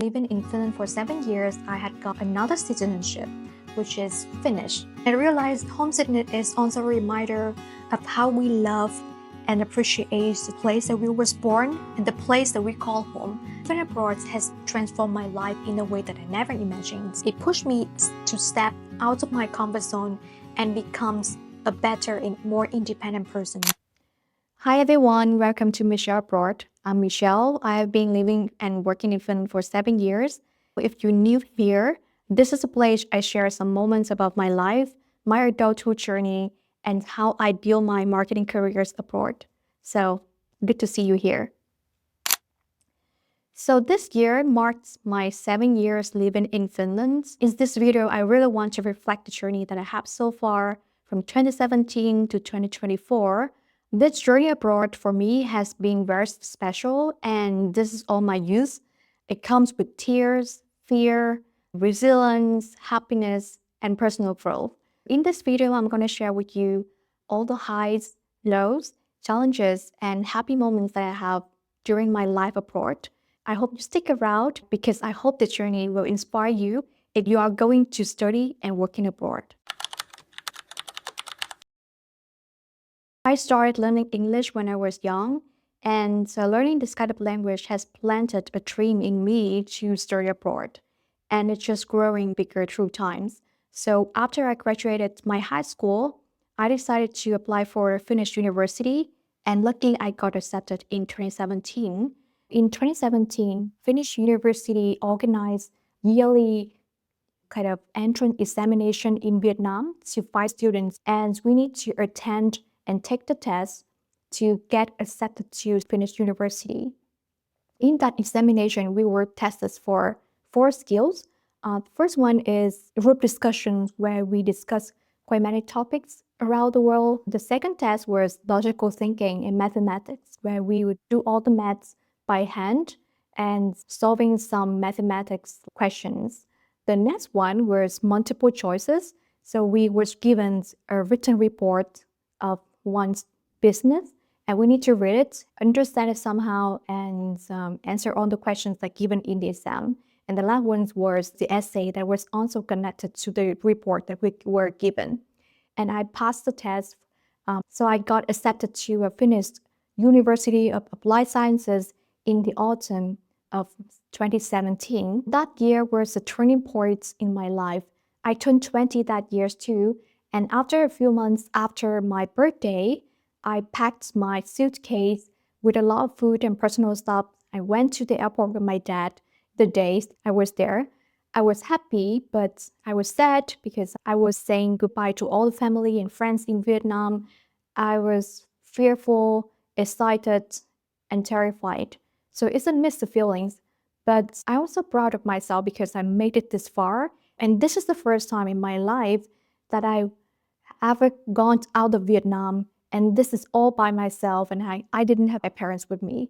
living in Finland for 7 years, I had got another citizenship, which is Finnish. I realized homesickness is also a reminder of how we love and appreciate the place that we were born and the place that we call home. Living abroad has transformed my life in a way that I never imagined. It pushed me to step out of my comfort zone and becomes a better and more independent person. Hi everyone, welcome to Michelle Abroad. I'm Michelle. I have been living and working in Finland for 7 years. If you're new here, this is a place I share some moments about my life, my adulthood journey, and how I build my marketing careers abroad. So good to see you here. So this year marks my 7 years living in Finland. In this video, I really want to reflect the journey that I have so far from 2017 to 2024. This journey abroad for me has been very special, and this is all my youth. It comes with tears, fear, resilience, happiness, and personal growth. In this video, I'm going to share with you all the highs, lows, challenges, and happy moments that I have during my life abroad. I hope you stick around because I hope the journey will inspire you if you are going to study and working abroad. I started learning English when I was young, and learning this kind of language has planted a dream in me to study abroad. And it's just growing bigger through times. So after I graduated my high school, I decided to apply for a Finnish university, and luckily I got accepted in 2017. In 2017, Finnish university organized yearly kind of entrance examination in Vietnam to find students, and we need to attend and take the test to get accepted to Finnish university. In that examination, we were tested for 4 skills. The first one is group discussions, where we discuss quite many topics around the world. The second test was logical thinking and mathematics, where we would do all the maths by hand and solving some mathematics questions. The next one was multiple choices. So we were given a written report of one's business, and we need to read it, understand it somehow, and answer all the questions that given in the exam. And the last one was the essay that was also connected to the report that we were given. And I passed the test, so I got accepted to a Finnish University of Applied Sciences in the autumn of 2017. That year was a turning point in my life. I turned 20 that year too, and after a few months after my birthday, I packed my suitcase with a lot of food and personal stuff. I went to the airport with my dad the days I was there. I was happy, but I was sad because I was saying goodbye to all the family and friends in Vietnam. I was fearful, excited, and terrified. So it's a mix of feelings, but I'm also proud of myself because I made it this far. And this is the first time in my life that I ever gone out of Vietnam, and this is all by myself, and I didn't have my parents with me.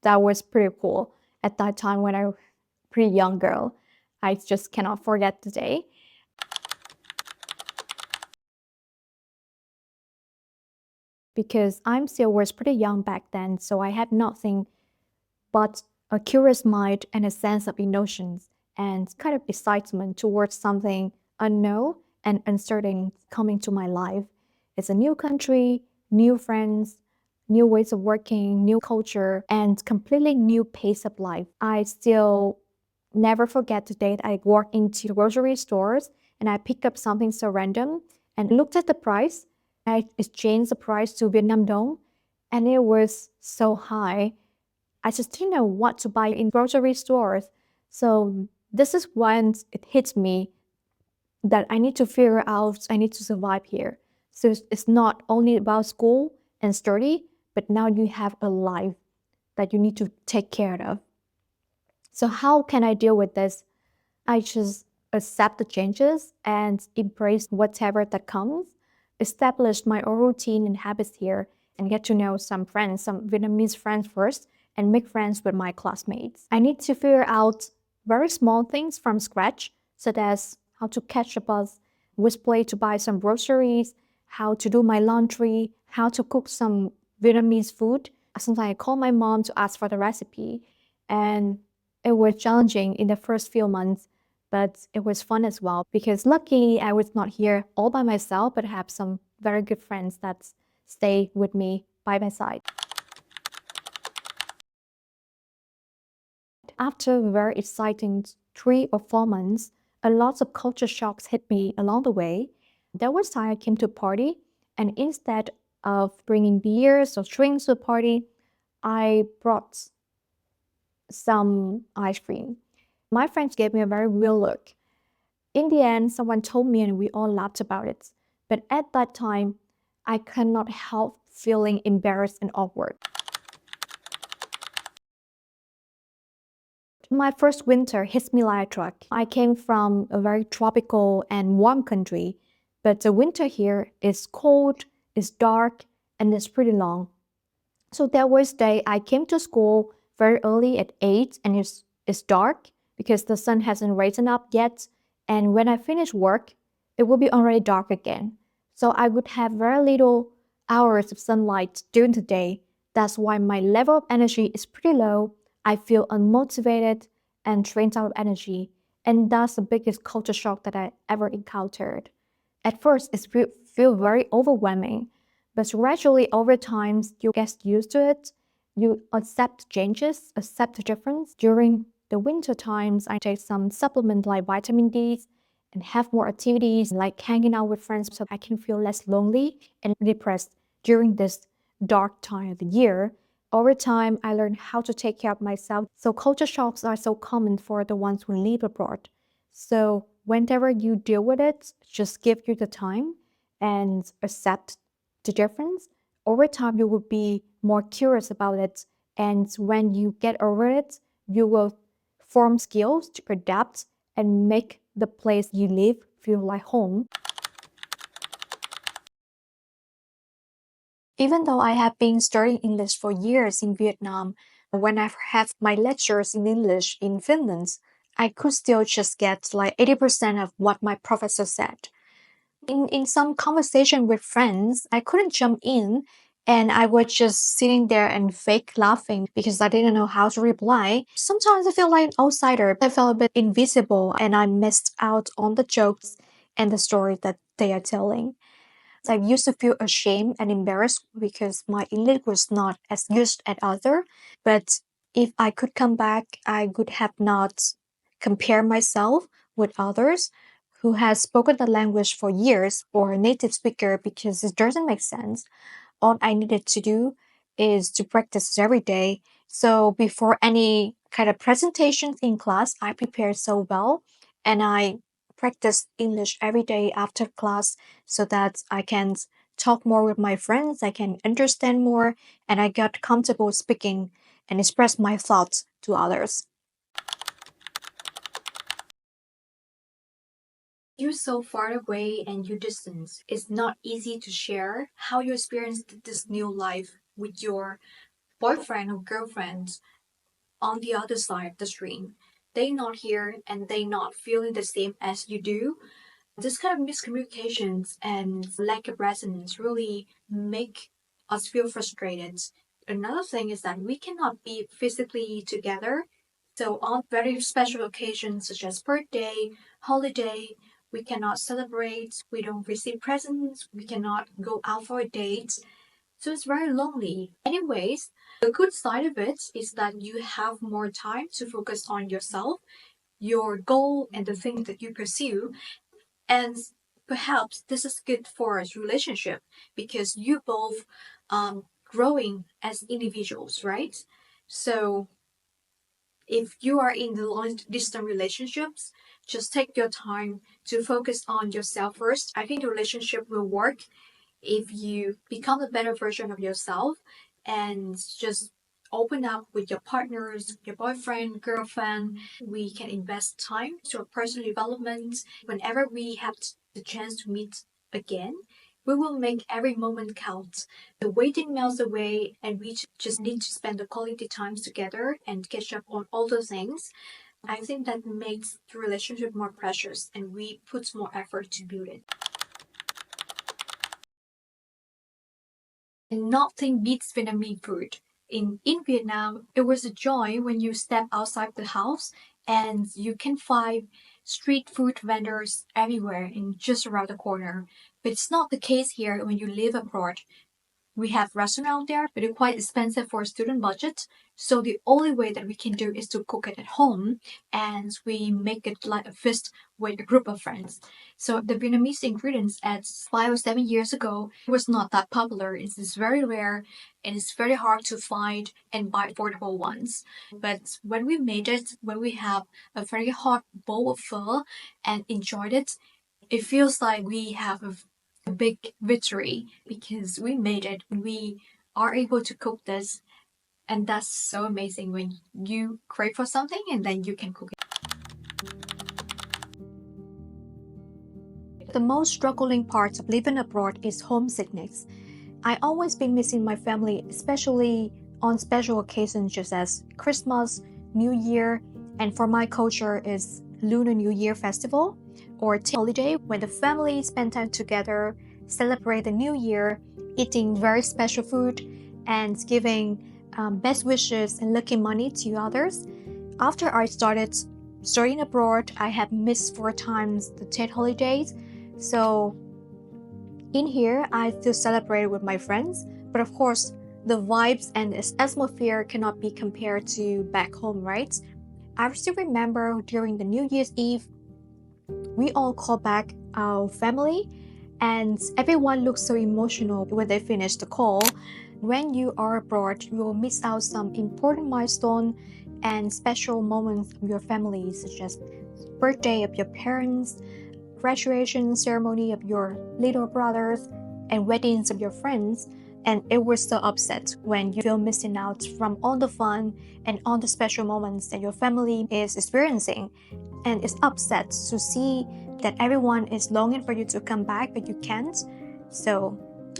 That was pretty cool at that time when I was a pretty young girl. I just cannot forget the day. Because I still was pretty young back then, so I had nothing but a curious mind and a sense of innocence and kind of excitement towards something unknown and uncertain coming to my life. It's a new country, new friends, new ways of working, new culture, and completely new pace of life. I still never forget the day that I walked into the grocery stores and I picked up something so random and looked at the price. I exchanged the price to Vietnam dong, and it was so high. I just didn't know what to buy in grocery stores. So this is when it hits me that I need to figure out, I need to survive here. So it's not only about school and study, but now you have a life that you need to take care of. So how can I deal with this? I just accept the changes and embrace whatever that comes, establish my own routine and habits here, and get to know some friends, some Vietnamese friends first, and make friends with my classmates. I need to figure out very small things from scratch, such as how to catch a bus, which place to buy some groceries, how to do my laundry, how to cook some Vietnamese food. Sometimes I call my mom to ask for the recipe. And It was challenging in the first few months, but it was fun as well because luckily I was not here all by myself, but I have some very good friends that stay with me by my side. After a very exciting 3 or 4 months, a lot of culture shocks hit me along the way. There was time I came to a party, and instead of bringing beers or drinks to the party, I brought some ice cream. My friends gave me a very real look. In the end, someone told me, and we all laughed about it. But at that time, I cannot help feeling embarrassed and awkward. My first winter hits me like a truck. I came from a very tropical and warm country, but the winter here is cold, it's dark, and it's pretty long. So there was a day I came to school very early at 8 and it's dark because the sun hasn't risen up yet. And when I finish work, it will be already dark again. So I would have very little hours of sunlight during the day. That's why my level of energy is pretty low. I feel unmotivated and drained out of energy. And that's the biggest culture shock that I ever encountered. At first, it feel very overwhelming, but gradually over time, you get used to it. You accept changes, accept the difference. During the winter times, I take some supplement like vitamin D and have more activities like hanging out with friends so I can feel less lonely and depressed during this dark time of the year. Over time, I learned how to take care of myself. So culture shocks are so common for the ones who live abroad. So whenever you deal with it, just give you the time and accept the difference. Over time, you will be more curious about it. And when you get over it, you will form skills to adapt and make the place you live feel like home. Even though I have been studying English for years in Vietnam, when I have my lectures in English in Finland, I could still just get like 80% of what my professor said. In some conversation with friends, I couldn't jump in and I was just sitting there and fake laughing because I didn't know how to reply. Sometimes I feel like an outsider. I felt a bit invisible and I missed out on the jokes and the story that they are telling. I used to feel ashamed and embarrassed because my English was not as good as other. But if I could come back, I would have not compared myself with others who has spoken the language for years or a native speaker because it doesn't make sense. All I needed to do is to practice every day. So before any kind of presentations in class, I prepared so well and I practice English every day after class so that I can talk more with my friends, I can understand more, and I got comfortable speaking and express my thoughts to others. You're so far away and you distance. It's not easy to share how you experienced this new life with your boyfriend or girlfriend on the other side of the screen. They not here and they not feeling the same as you do. This kind of miscommunications and lack of resonance really make us feel frustrated. Another thing is that we cannot be physically together. So on very special occasions such as birthday, holiday, we cannot celebrate, we don't receive presents, we cannot go out for a date. So it's very lonely. Anyways, the good side of it is that you have more time to focus on yourself, your goal, and the things that you pursue. And perhaps this is good for a relationship because you both growing as individuals, right? So if you are in the long distance relationships, just take your time to focus on yourself first. I think the relationship will work if you become a better version of yourself and just open up with your partners, your boyfriend, girlfriend. We can invest time to our personal development. Whenever we have the chance to meet again, we will make every moment count. The waiting melts away, and we just need to spend the quality times together and catch up on all the things. I think that makes the relationship more precious, and we put more effort to build it. And nothing beats Vietnamese food. In Vietnam, it was a joy when you step outside the house and you can find street food vendors everywhere and just around the corner. But it's not the case here when you live abroad. We have restaurant there, but they're quite expensive for a student budget. So the only way that we can do is to cook it at home, and we make it like a feast with a group of friends. So the Vietnamese ingredients at 5 or 7 years ago was not that popular. It's very rare and it's very hard to find and buy affordable ones. But when we made it, when we have a very hot bowl of pho and enjoyed it feels like we have a big victory because we made it. We are able to cook this, and that's so amazing when you crave for something and then you can cook it. The most struggling part of living abroad is homesickness. I always been missing my family, especially on special occasions such as Christmas, New Year, and for my culture is Lunar New Year festival or holiday when the family spend time together, celebrate the New Year, eating very special food, and giving best wishes and lucky money to others. After I started studying abroad, I have missed 4 times the Tet holidays. So in here, I still celebrate with my friends, but of course, the vibes and the atmosphere cannot be compared to back home, right? I still remember during the New Year's Eve, we all call back our family, and everyone looks so emotional when they finish the call. When you are abroad, you will miss out some important milestone and special moments of your family, such as birthday of your parents, graduation ceremony of your little brothers, and weddings of your friends. And it was so upset when you feel missing out from all the fun and all the special moments that your family is experiencing. And it's upset to see that everyone is longing for you to come back, but you can't. So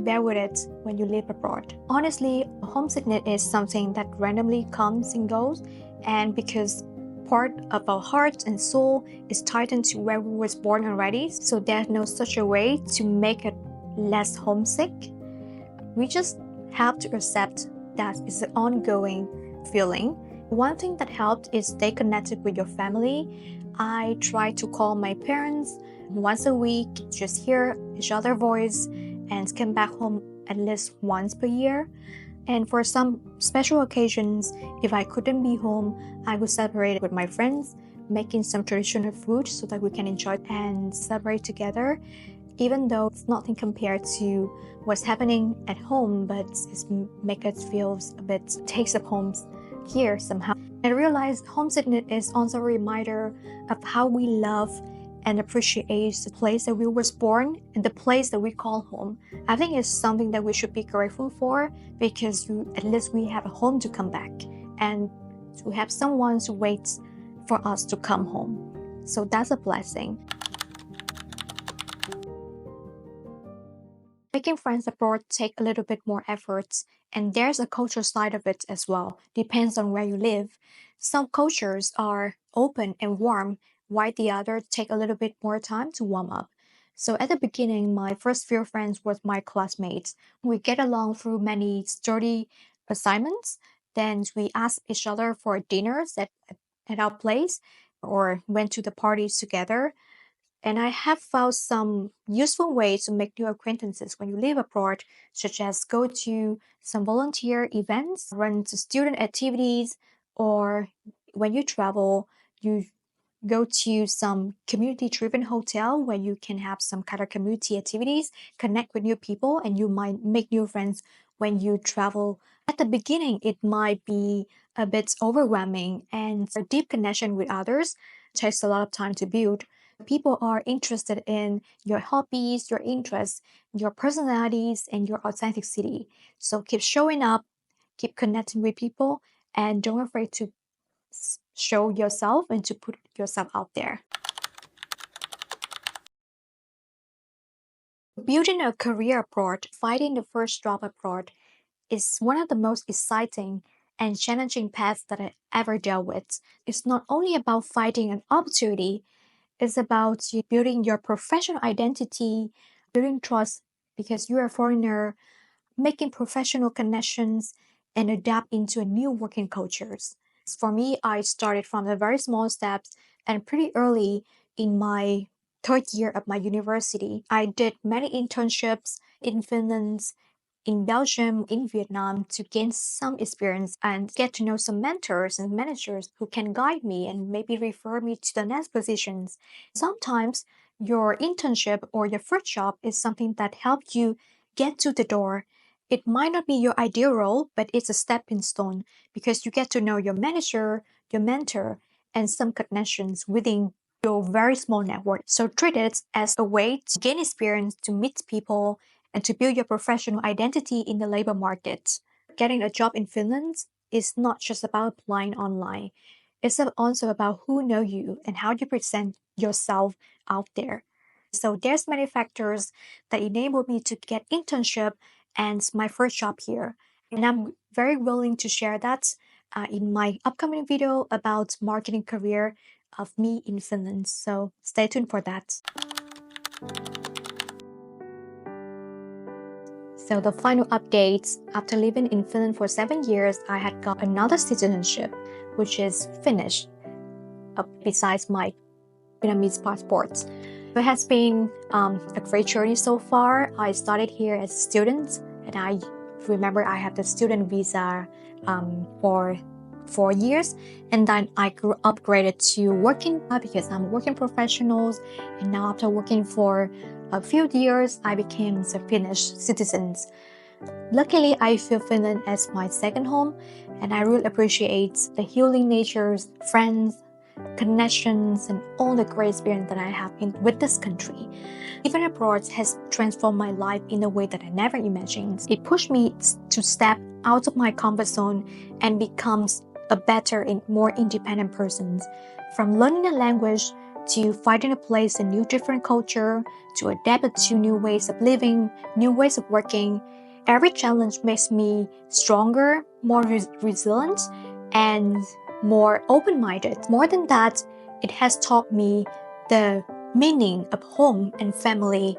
bear with it when you live abroad. Honestly, homesickness is something that randomly comes and goes, and because part of our heart and soul is tied into where we was born already, so there's no such a way to make it less homesick. We just have to accept that it's an ongoing feeling. One thing that helped is stay connected with your family. I try to call my parents once a week, just hear each other's voice, and come back home at least once per year. And for some special occasions, if I couldn't be home, I would celebrate with my friends, making some traditional food so that we can enjoy and celebrate together. Even though it's nothing compared to what's happening at home, but it makes us feel a bit taste of home here somehow. I realized homesickness is also a reminder of how we love and appreciate the place that we was born and the place that we call home. I think it's something that we should be grateful for because at least we have a home to come back and to have someone to wait for us to come home. So that's a blessing. Making friends abroad take a little bit more effort, and there's a cultural side of it as well. Depends on where you live. Some cultures are open and warm, while the others take a little bit more time to warm up. So at the beginning, my first few friends was my classmates. We get along through many study assignments. Then we ask each other for dinners at our place or went to the parties together. And I have found some useful ways to make new acquaintances when you live abroad, such as go to some volunteer events, run to student activities, or when you travel, you go to some community-driven hotel where you can have some kind of community activities, connect with new people, and you might make new friends when you travel. At the beginning, it might be a bit overwhelming, and a deep connection with others takes a lot of time to build. People are interested in your hobbies, your interests, your personalities, and your authenticity. So keep showing up, keep connecting with people, and don't afraid to show yourself and to put yourself out there. Building a career abroad, finding the first job abroad is one of the most exciting and challenging paths that I ever dealt with. It's not only about finding an opportunity, it's about you building your professional identity, building trust because you're a foreigner, making professional connections, and adapt into a new working cultures. For me, I started from the very small steps and pretty early in my third year of my university. I did many internships in Finland, in Belgium, in Vietnam to gain some experience and get to know some mentors and managers who can guide me and maybe refer me to the next positions. Sometimes your internship or your first job is something that helped you get to the door. It might not be your ideal role, but it's a stepping stone because you get to know your manager, your mentor, and some connections within your very small network. So treat it as a way to gain experience, to meet people, and to build your professional identity in the labor market. Getting a job in Finland is not just about applying online. It's also about who know you and how you present yourself out there. So there's many factors that enable me to get internship and my first job here. And I'm very willing to share that in my upcoming video about marketing career of me in Finland. So stay tuned for that. So the final updates, after living in Finland for 7 years, I had got another citizenship, which is Finnish, besides my Vietnamese passport. It has been a great journey so far. I started here as a student, and I remember I have the student visa for 4 years, and then I upgraded to working because I'm a working professional, and now after working for a few years, I became a Finnish citizen. Luckily, I feel Finland as my second home, and I really appreciate the healing natures, friends, connections, and all the great experience that I have with this country. Living abroad has transformed my life in a way that I never imagined. It pushed me to step out of my comfort zone and become a better and more independent person. From learning a language to finding a place in new different culture, to adapt to new ways of living, new ways of working. Every challenge makes me stronger, more resilient, and more open-minded. More than that, it has taught me the meaning of home and family.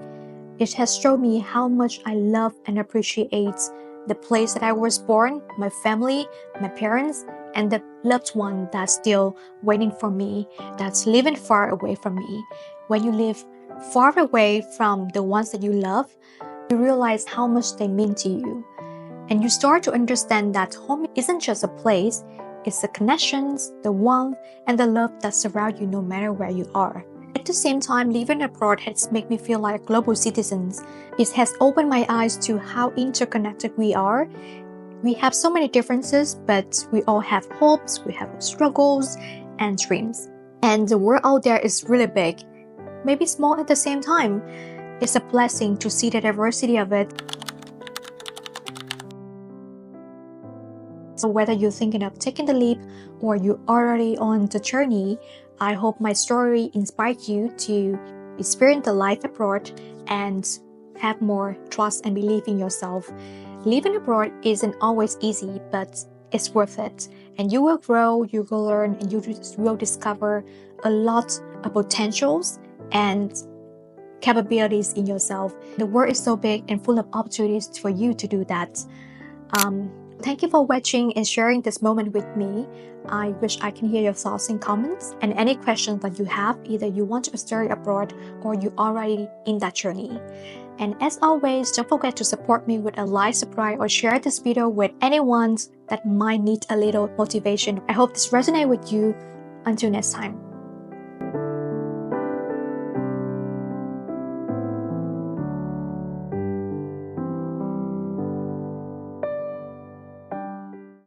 It has shown me how much I love and appreciate the place that I was born, my family, my parents, and the loved one that's still waiting for me, that's living far away from me. When you live far away from the ones that you love, you realize how much they mean to you. And you start to understand that home isn't just a place, it's the connections, the warmth, and the love that surround you no matter where you are. At the same time, living abroad has made me feel like global citizens. It has opened my eyes to how interconnected we are. We have so many differences, but we all have hopes, we have struggles and dreams. And the world out there is really big, maybe small at the same time. It's a blessing to see the diversity of it. So whether you're thinking of taking the leap or you're already on the journey, I hope my story inspired you to experience the life abroad and have more trust and belief in yourself. Living abroad isn't always easy, but it's worth it. And you will grow, you will learn, and you will discover a lot of potentials and capabilities in yourself. The world is so big and full of opportunities for you to do that. Thank you for watching and sharing this moment with me. I wish I can hear your thoughts and comments and any questions that you have, either you want to study abroad or you're already in that journey. And as always, don't forget to support me with a like, subscribe, or share this video with anyone that might need a little motivation. I hope this resonates with you. Until next time.